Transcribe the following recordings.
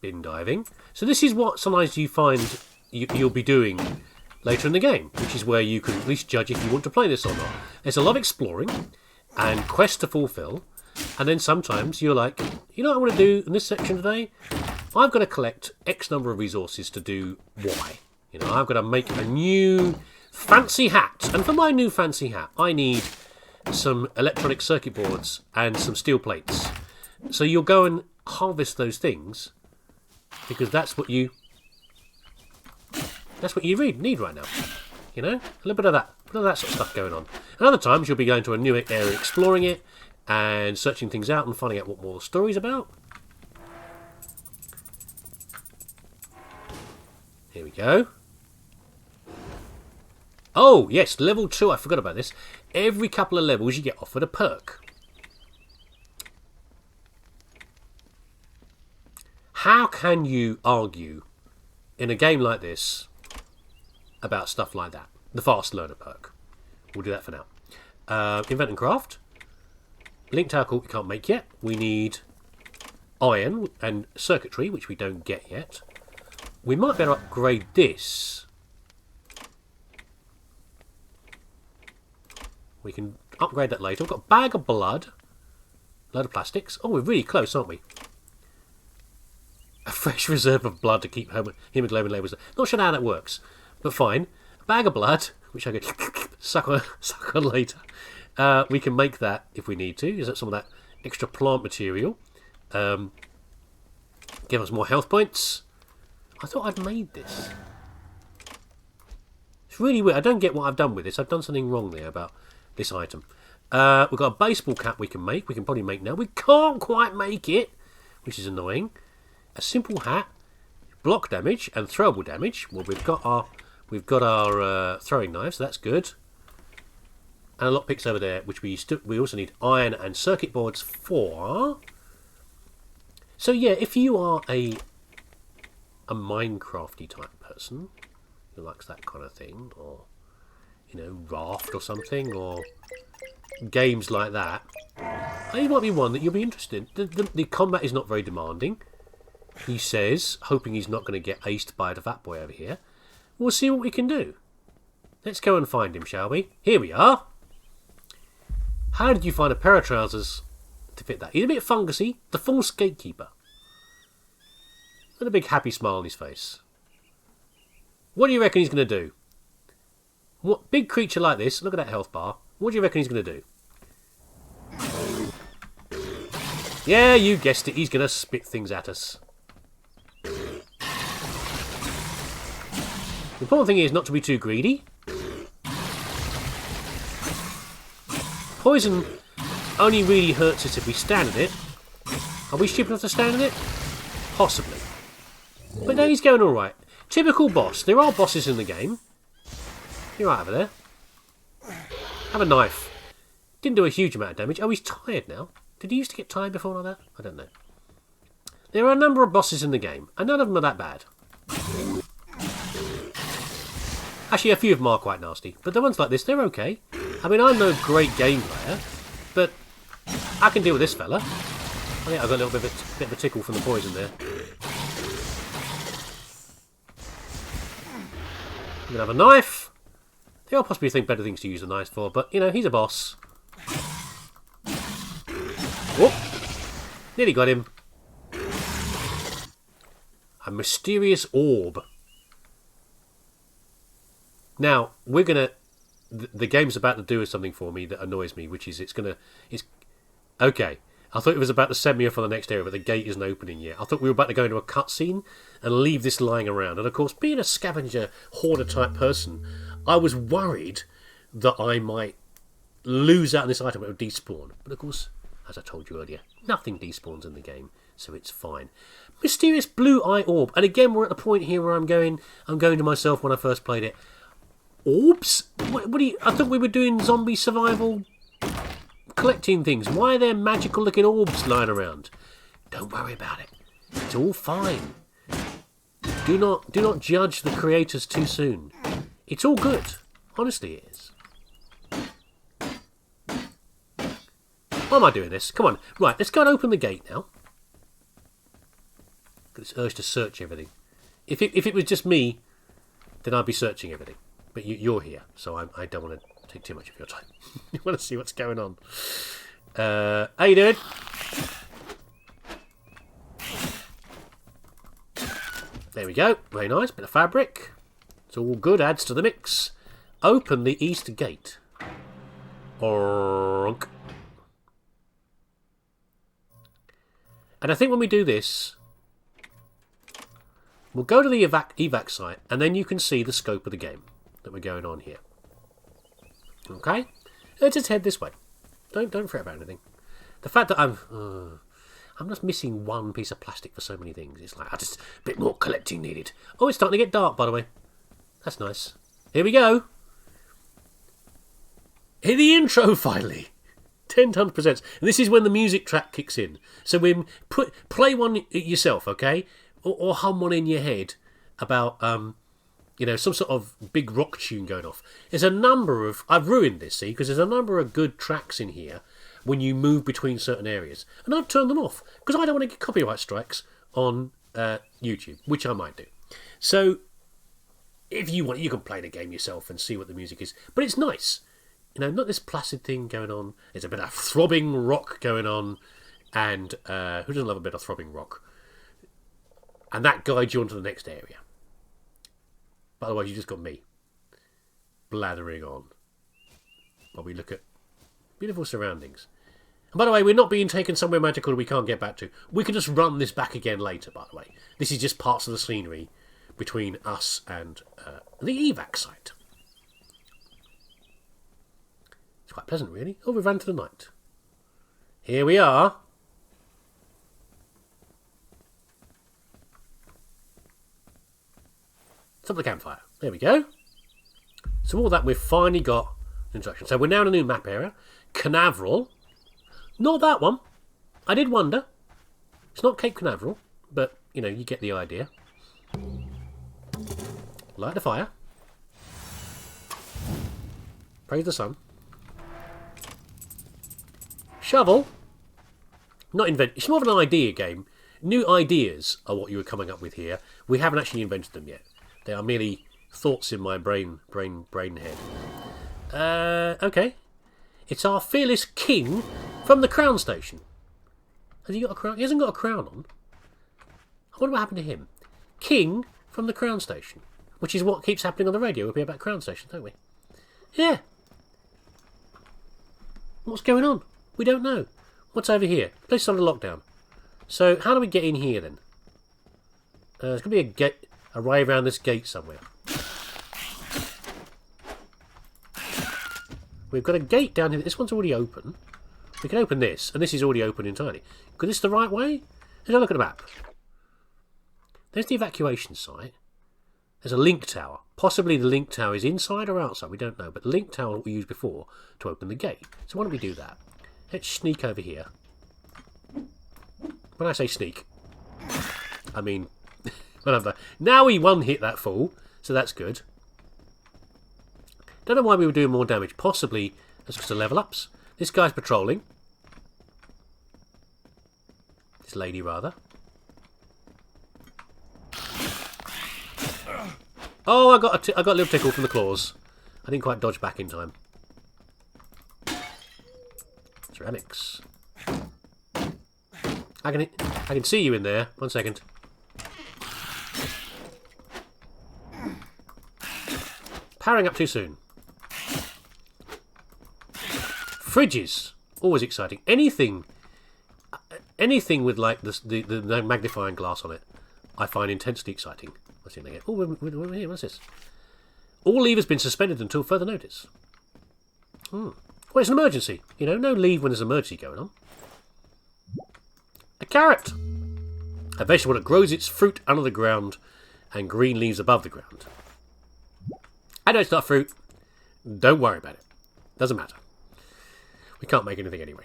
bin diving. So this is what sometimes you find you'll be doing later in the game, which is where you can at least judge if you want to play this or not. There's a lot of exploring and quests to fulfill, and then sometimes you're like, you know what I want to do in this section today? I've got to collect X number of resources to do Y. You know, I've got to make a new fancy hat, and for my new fancy hat, I need some electronic circuit boards and some steel plates. So you'll go and harvest those things because that's what you need right now. You know, a little bit of that sort of stuff going on. And other times you'll be going to a new area, exploring it and searching things out and finding out what more the story's about. Here we go. Oh, yes, level 2. I forgot about this. Every couple of levels you get offered a perk. How can you argue in a game like this about stuff like that? The fast learner perk. We'll do that for now. Invent and craft. Link tackle we can't make yet. We need iron and circuitry, which we don't get yet. We might better upgrade this. We can upgrade that later. We've got a bag of blood. A load of plastics. Oh, we're really close, aren't we? A fresh reserve of blood to keep hemoglobin levels. Not sure how that works, but fine. A bag of blood, which I could suck on later. We can make that if we need to. Is that some of that extra plant material? Give us more health points. I thought I'd made this. It's really weird. I don't get what I've done with this. I've done something wrong there about this item. We've got a baseball cap we can make. We can probably make now. We can't quite make it, which is annoying. A simple hat, block damage and throwable damage. Well, we've got our throwing knives, so that's good. And a lockpicks over there, which we also need iron and circuit boards for. So yeah, if you are a Minecrafty type person who likes that kind of thing, or you know, Raft or something, or games like that, it might be one that you'll be interested in. The combat is not very demanding. He says, hoping he's not going to get aced by the fat boy over here. We'll see what we can do. Let's go and find him, shall we? Here we are. How did you find a pair of trousers to fit that? He's a bit fungusy. The false gatekeeper. And a big happy smile on his face. What do you reckon he's going to do? What big creature like this? Look at that health bar. What do you reckon he's going to do? Yeah, you guessed it. He's going to spit things at us. The important thing is not to be too greedy. Poison only really hurts us if we stand in it. Are we stupid enough to stand in it? Possibly. But no, he's going alright. Typical boss. There are bosses in the game. You're right over there. Have a knife. Didn't do a huge amount of damage. Oh, he's tired now. Did he used to get tired before like that? I don't know. There are a number of bosses in the game, and none of them are that bad. Actually, a few of them are quite nasty, but the ones like this, they're okay. I mean, I'm no great game player, but I can deal with this fella. I think I got a little bit of a tickle from the poison there. I'm going to have a knife. There are possibly better things to use a knife for, but, you know, he's a boss. Whoop! Nearly got him. A mysterious orb. Now, we're going to... The game's about to do something for me that annoys me, which is it's okay. I thought it was about to send me off on the next area, but the gate isn't opening yet. I thought we were about to go into a cutscene and leave this lying around. And of course, being a scavenger, hoarder type person, I was worried that I might lose out on this item. It would despawn. But of course, as I told you earlier, nothing despawns in the game, so it's fine. Mysterious blue eye orb. And again, we're at the point here where I'm going to myself when I first played it. Orbs? What do you... I thought we were doing zombie survival, collecting things. Why are there magical looking orbs lying around? Don't worry about it. It's all fine. Do not judge the creators too soon. It's all good. Honestly, it is. Why am I doing this? Come on. Right, let's go and open the gate now. Got this urge to search everything. If it was just me, then I'd be searching everything. But you're here, so I don't want to take too much of your time. You want to see what's going on. How you doing? There we go. Very nice. Bit of fabric. It's all good. Adds to the mix. Open the east gate. Oronk. And I think when we do this, we'll go to the evac site, and then you can see the scope of the game that we're going on here. Okay? Let's just head this way. Don't fret about anything. The fact that I'm just missing one piece of plastic for so many things. It's like, just a bit more collecting needed. Oh, it's starting to get dark, by the way. That's nice. Here we go. Hear the intro, finally. 10 Tons Presents. And this is when the music track kicks in. So we play one yourself, okay? Or hum one in your head about, some sort of big rock tune going off. There's a number of... I've ruined this, see, because there's a number of good tracks in here when you move between certain areas. And I've turned them off, because I don't want to get copyright strikes on YouTube, which I might do. So, if you want, you can play the game yourself and see what the music is. But it's nice. Not this placid thing going on. There's a bit of throbbing rock going on. And who doesn't love a bit of throbbing rock? And that guides you onto the next area. But otherwise, you just got me blathering on while we look at beautiful surroundings. And by the way, we're not being taken somewhere magical that we can't get back to. We can just run this back again later, by the way. This is just parts of the scenery between us and the evac site. It's quite pleasant, really. Oh, we've run to the night. Here we are. Top of the campfire. There we go. So all that, we've finally got an introduction. So we're now in a new map area. Canaveral. Not that one. I did wonder. It's not Cape Canaveral, but, you get the idea. Light the fire. Praise the sun. Shovel. Not invent. It's more of an idea game. New ideas are what you were coming up with here. We haven't actually invented them yet. They are merely thoughts in my brain head. Okay. It's our fearless king from the crown station. Has he got a crown? He hasn't got a crown on. I wonder what happened to him. King from the crown station. Which is what keeps happening on the radio. We'll be about crown station, don't we? Yeah. What's going on? We don't know. What's over here? The place is under lockdown. So, how do we get in here, then? There's going to be a gate... A way around this gate somewhere. We've got a gate down here. This one's already open. We can open this, and this is already open entirely. Is this the right way? Let's have a look at the map. There's the evacuation site. There's a link tower. Possibly the link tower is inside or outside. We don't know. But the link tower we used before to open the gate. So why don't we do that? Let's sneak over here. When I say sneak, I mean... Now we one-hit that fool, so that's good. Don't know why we were doing more damage. Possibly that's because of level ups. This guy's patrolling. This lady, rather. Oh, I got a little tickle from the claws. I didn't quite dodge back in time. Ceramics. I can see you in there. 1 second. Powering up too soon. Fridges. Always exciting. Anything with like the magnifying glass on it, I find intensely exciting. What's in there? Oh, we're here. What's this? All leave has been suspended until further notice. Well, it's an emergency. No leave when there's an emergency going on. A carrot. A vegetable that grows its fruit under the ground and green leaves above the ground. I know it's not fruit. Don't worry about it. Doesn't matter. We can't make anything anyway.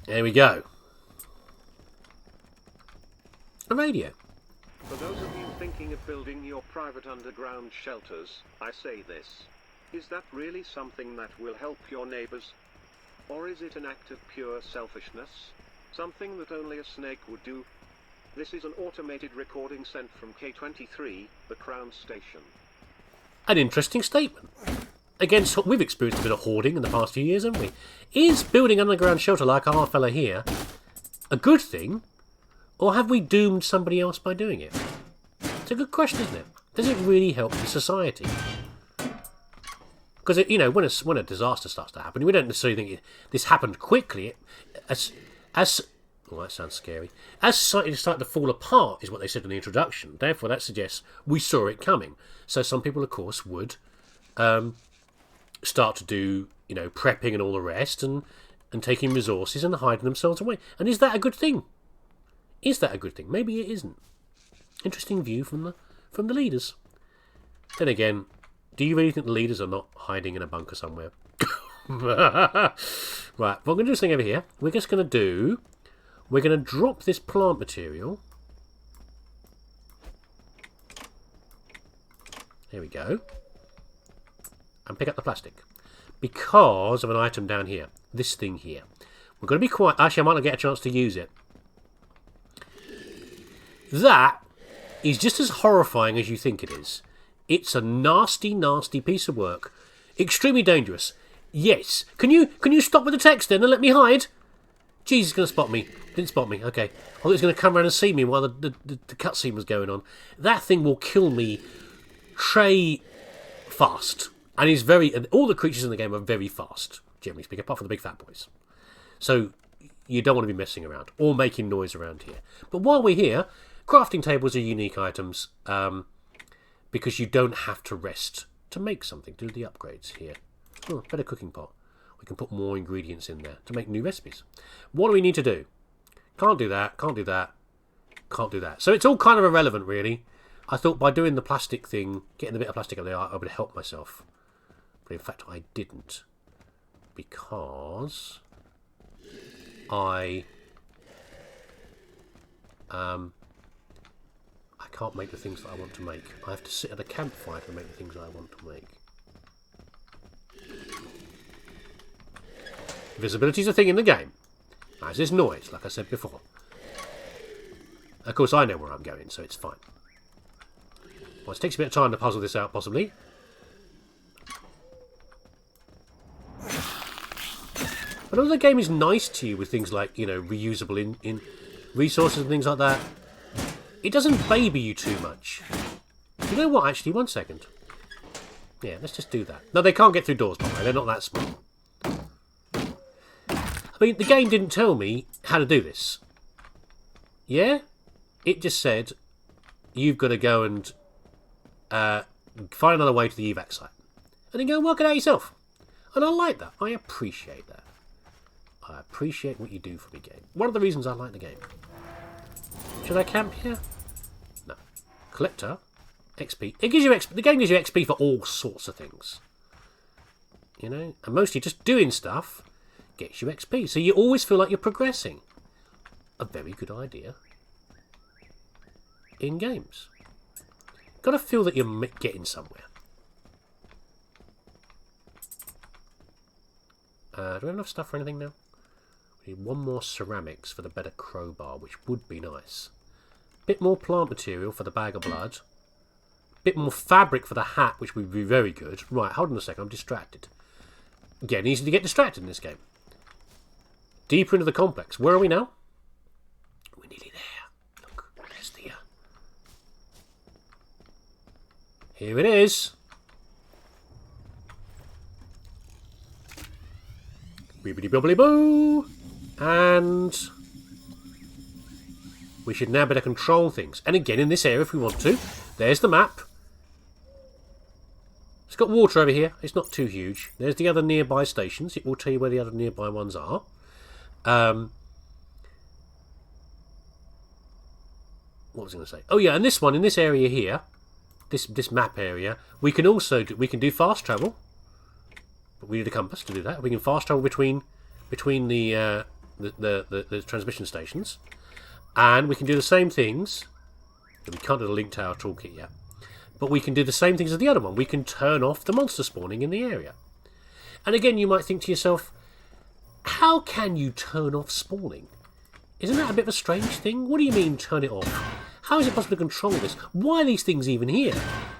There we go. A radio. For those of you thinking of building your private underground shelters, I say this. Is that really something that will help your neighbors? Or is it an act of pure selfishness? Something that only a snake would do? This is an automated recording sent from K23, the Crown Station. An interesting statement. Again, we've experienced a bit of hoarding in the past few years, haven't we? Is building an underground shelter like our fella here a good thing? Or have we doomed somebody else by doing it? It's a good question, isn't it? Does it really help the society? Because, you know, when a disaster starts to happen, we don't necessarily think this happened quickly. As oh, that sounds scary. As society started to fall apart, is what they said in the introduction. Therefore, that suggests we saw it coming. So some people, of course, would start to do, you know, prepping and all the rest, and taking resources and hiding themselves away. And is that a good thing? Is that a good thing? Maybe it isn't. Interesting view from the leaders. Then again, do you really think the leaders are not hiding in a bunker somewhere? Right, what I'm going to do this thing over here. We're going to drop this plant material. Here we go. And pick up the plastic. Because of an item down here. This thing here. We're going to be quiet. Actually, I might not get a chance to use it. That is just as horrifying as you think it is. It's a nasty, nasty piece of work. Extremely dangerous. Yes. Can you stop with the text then and let me hide? Jeez, he's going to spot me. Didn't spot me. Okay. I thought he was going to come around and see me while the cutscene was going on. That thing will kill me fast. And he's all the creatures in the game are very fast, generally speaking, apart from the big fat boys. So you don't want to be messing around or making noise around here. But while we're here, crafting tables are unique items because you don't have to rest to make something. Do the upgrades here. Oh, better cooking pot. We can put more ingredients in there to make new recipes. What do we need to do? Can't do that, can't do that, can't do that. So it's all kind of irrelevant, really. I thought by doing the plastic thing, getting the bit of plastic up there, I would help myself. But in fact, I didn't. Because I can't make the things that I want to make. I have to sit at a campfire to make the things that I want to make. Visibility is a thing in the game, as is noise, like I said before. Of course, I know where I'm going, so it's fine. Well, it takes a bit of time to puzzle this out, possibly. But although the game is nice to you with things like, you know, reusable in resources and things like that, it doesn't baby you too much. You know what, actually? 1 second. Yeah, let's just do that. No, they can't get through doors, by the way. They're not that smart. I mean, the game didn't tell me how to do this. Yeah? It just said, you've got to go and find another way to the evac site. And then go and work it out yourself. And I like that. I appreciate that. I appreciate what you do for me, game. One of the reasons I like the game. Should I camp here? No. Collector. XP. It gives you XP. The game gives you XP for all sorts of things. You know? And mostly just doing stuff gets you XP. So you always feel like you're progressing. A very good idea. In games. Got to feel that you're getting somewhere. Do we have enough stuff for anything now? We need one more ceramics for the better crowbar, which would be nice. Bit more plant material for the bag of blood. Bit more fabric for the hat, which would be very good. Right, hold on a second, I'm distracted. Again, easy to get distracted in this game. Deeper into the complex. Where are we now? We're nearly there. Look, there's the... Here it is. Bibbidi bobbly boo! And we should now better control things. And again, in this area, if we want to, there's the map. It's got water over here. It's not too huge. There's the other nearby stations. It will tell you where the other nearby ones are. What was I going to say? Oh yeah, and this one, in this area here, this map area, we can also do fast travel. But we need a compass to do that. We can fast travel between the transmission stations, and we can do the same things. We can't do the link tower toolkit yet, but we can do the same things as the other one. We can turn off the monster spawning in the area. And again, you might think to yourself, How can you turn off spawning? Isn't that a bit of a strange thing? What do you mean, turn it off? How is it possible to control this? Why are these things even here?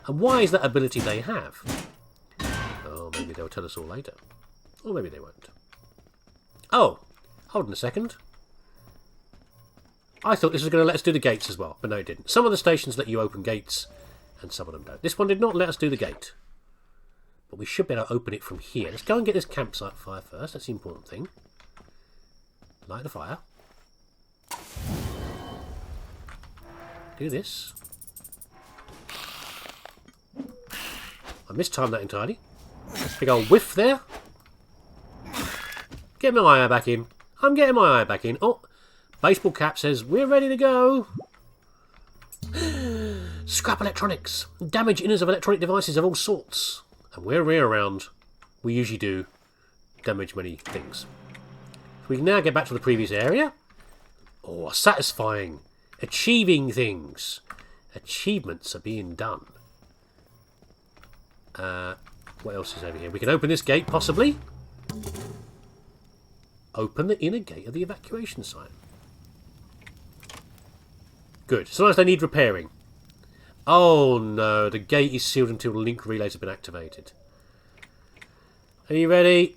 And why is that ability they have? Oh, maybe they'll tell us all later. Or maybe they won't. Oh, hold on a second. I thought this was going to let us do the gates as well, but no, it didn't. Some of the stations let you open gates, and some of them don't. This one did not let us do the gate. But we should be able to open it from here. Let's go and get this campsite fire first. That's the important thing. Light the fire. Do this. I mistimed that entirely. Big old whiff there. Get my eye back in. I'm getting my eye back in. Oh, baseball cap says we're ready to go. Scrap electronics. Damage innards of electronic devices of all sorts. And where we're around, we usually do damage many things. So we can now get back to the previous area. Oh, satisfying. Achieving things. Achievements are being done. What else is over here? We can open this gate, possibly. Open the inner gate of the evacuation site. Good. Sometimes they need repairing. Oh no, the gate is sealed until the link relays have been activated. Are you ready?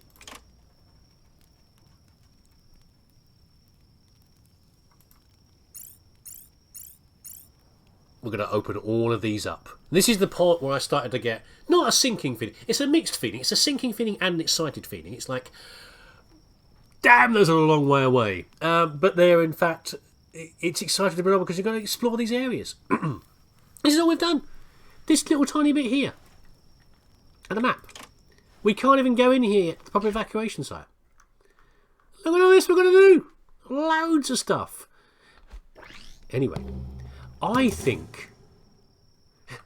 We're going to open all of these up. This is the part where I started to get, not a sinking feeling, it's a mixed feeling. It's a sinking feeling and an excited feeling. It's like, damn, those are a long way away. But they're, in fact, it's exciting to be able because you're going to explore these areas. This is all we've done. This little tiny bit here. And the map. We can't even go in here at the proper evacuation site. Look at all this we're going to do. Loads of stuff. Anyway, I think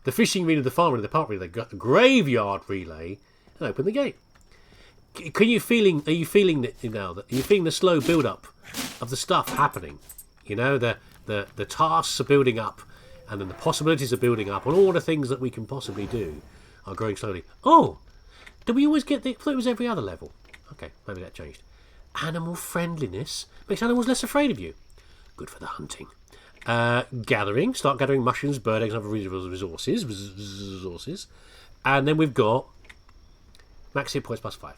the fishing relay, the farm relay, the park relay, the graveyard relay, and open the gate. Are you feeling that now? Are you feeling the slow build-up of the stuff happening? You know, the tasks are building up, and then the possibilities are building up, and all the things that we can possibly do are growing slowly. Oh, do we always get the? I thought it was every other level. Okay, maybe that changed. Animal friendliness makes animals less afraid of you. Good for the hunting. Gathering. Start gathering mushrooms, bird eggs, and other resources. And then we've got max hit points +5.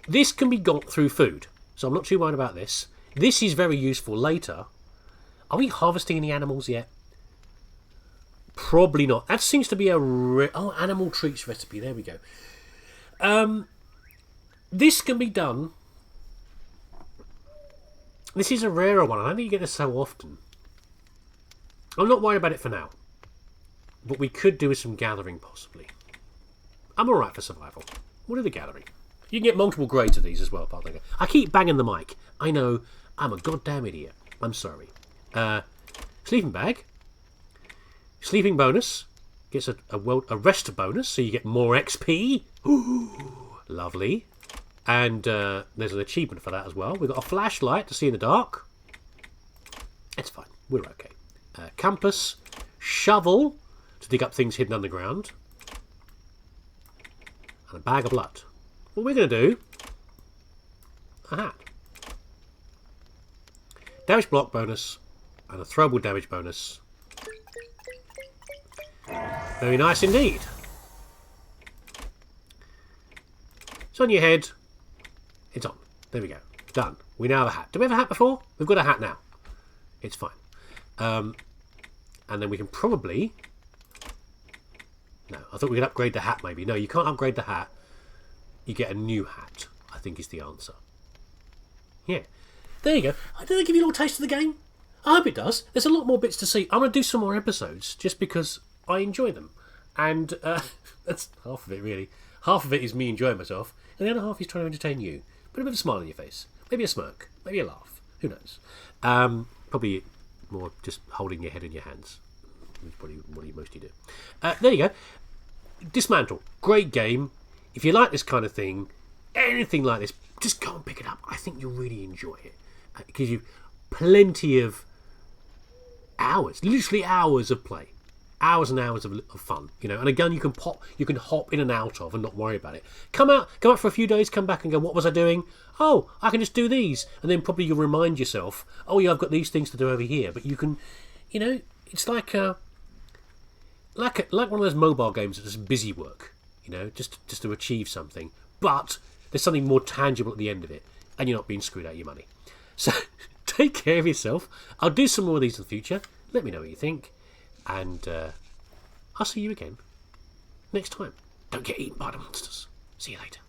This can be got through food, so I'm not too worried about this. This is very useful later. Are we harvesting any animals yet? Probably not. That seems to be a animal treats recipe. There we go. This can be done. This is a rarer one. I don't think you get this so often. I'm not worried about it for now. But we could do with some gathering, possibly. I'm alright for survival. We'll do the gathering. You can get multiple grades of these as well. I keep banging the mic. I know. I'm a goddamn idiot. I'm sorry. Sleeping bag. Sleeping bonus. Gets a rest bonus, so you get more XP. Ooh, lovely. And there's an achievement for that as well. We've got a flashlight to see in the dark. It's fine. We're okay. Compass. Shovel to dig up things hidden underground. And a bag of blood. What we're going to do... A hat. Damage block bonus. And a throwable damage bonus. Very nice indeed. It's on your head. It's on. There we go. Done. We now have a hat. Did we have a hat before? We've got a hat now. It's fine. And then we can probably... No, I thought we could upgrade the hat maybe. No, you can't upgrade the hat. You get a new hat, I think is the answer. Yeah. There you go. Did I give you a little taste of the game? I hope it does. There's a lot more bits to see. I'm going to do some more episodes just because I enjoy them. And that's half of it, really. Half of it is me enjoying myself, and the other half is trying to entertain you. Put a bit of a smile on your face. Maybe a smirk. Maybe a laugh. Who knows? Probably more just holding your head in your hands. That's probably what most of you do. There you go. Dysmantle. Great game. If you like this kind of thing, anything like this, just go and pick it up. I think you'll really enjoy it. It gives you plenty of hours, literally hours of play. hours and hours of fun, and again you can hop in and out of and not worry about it. Come out for a few days, come back and go, what was I doing? Oh, I can just do these, and then probably you'll remind yourself, oh yeah, I've got these things to do over here. But you can, it's like one of those mobile games that's just busy work, just to achieve something, but there's something more tangible at the end of it, and you're not being screwed out of your money. So take care of yourself. I'll do some more of these in the future. Let me know what you think. And I'll see you again next time. Don't get eaten by the monsters. See you later.